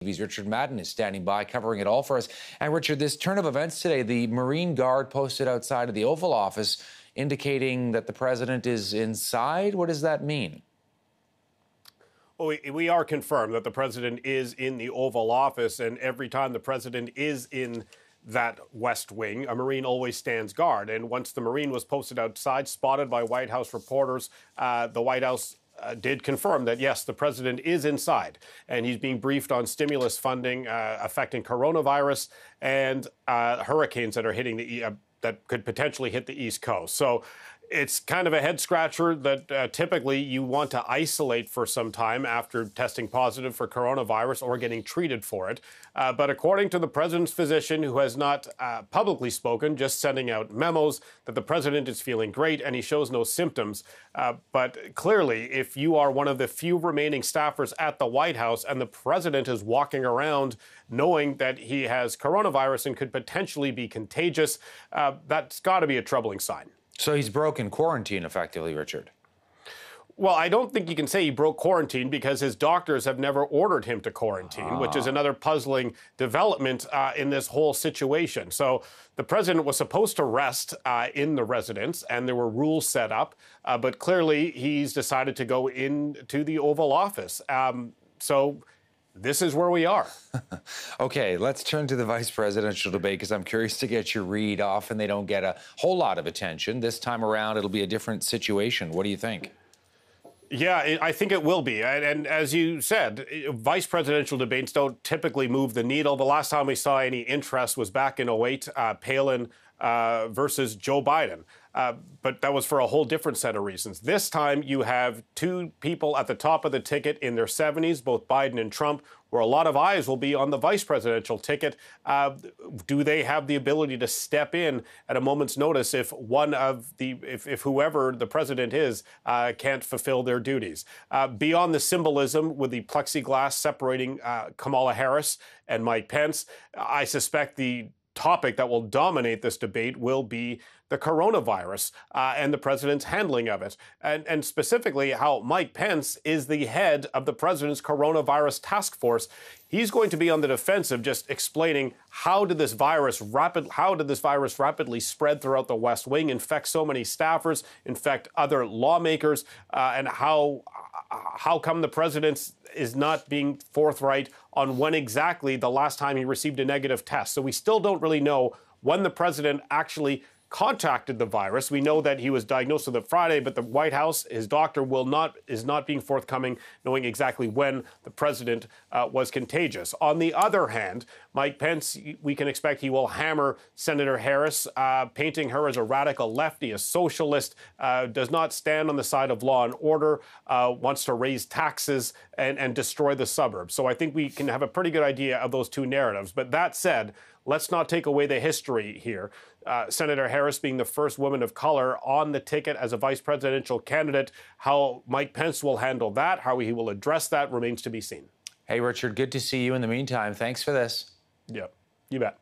TV's Richard Madan is standing by, covering it all for us. And Richard, this turn of events today, the Marine Guard posted outside of the Oval Office indicating that the president is inside. What does that mean? Well, we are confirmed that the president is in the Oval Office, and every time the president is in that West Wing, a Marine always stands guard. And once the Marine was posted outside, spotted by White House reporters, the White House did confirm that, yes, the president is inside, and he's being briefed on stimulus funding affecting coronavirus and hurricanes that are hitting that could potentially hit the East Coast. So it's kind of a head scratcher that typically you want to isolate for some time after testing positive for coronavirus or getting treated for it. But according to the president's physician, who has not publicly spoken, just sending out memos, that the president is feeling great and he shows no symptoms. But clearly, if you are one of the few remaining staffers at the White House and the president is walking around knowing that he has coronavirus and could potentially be contagious, that's got to be a troubling sign. So he's broken quarantine effectively, Richard. Well, I don't think you can say he broke quarantine because his doctors have never ordered him to quarantine, which is another puzzling development in this whole situation. So the president was supposed to rest in the residence, and there were rules set up, but clearly he's decided to go into the Oval Office. So this is where we are. Okay, let's turn to the vice presidential debate because I'm curious to get your read. Often they don't get a whole lot of attention. This time around, it'll be a different situation. What do you think? Yeah, I think it will be. And as you said, vice presidential debates don't typically move the needle. The last time we saw any interest was back in 2008, Palin versus Joe Biden. But that was for a whole different set of reasons. This time you have two people at the top of the ticket in their 70s, both Biden and Trump, where a lot of eyes will be on the vice presidential ticket. Do they have the ability to step in at a moment's notice if if whoever the president is can't fulfill their duties? Beyond the symbolism with the plexiglass separating Kamala Harris and Mike Pence, I suspect the topic that will dominate this debate will be the coronavirus and the president's handling of it, and specifically how Mike Pence is the head of the president's coronavirus task force. He's going to be on the defensive, just explaining how did this virus rapidly spread throughout the West Wing, infect so many staffers, infect other lawmakers, and how come the president is not being forthright on when exactly the last time he received a negative test. So we still don't really know when the president actually contacted the virus. We know that he was diagnosed with it Friday, but the White House, his doctor, is not being forthcoming, knowing exactly when the president was contagious. On the other hand, Mike Pence, we can expect he will hammer Senator Harris, painting her as a radical lefty, a socialist, does not stand on the side of law and order, wants to raise taxes and destroy the suburbs. So I think we can have a pretty good idea of those two narratives. But that said, let's not take away the history here. Senator Harris being the first woman of color on the ticket as a vice presidential candidate. How Mike Pence will handle that, how he will address that, remains to be seen. Hey, Richard, good to see you in the meantime. Thanks for this. Yeah, you bet.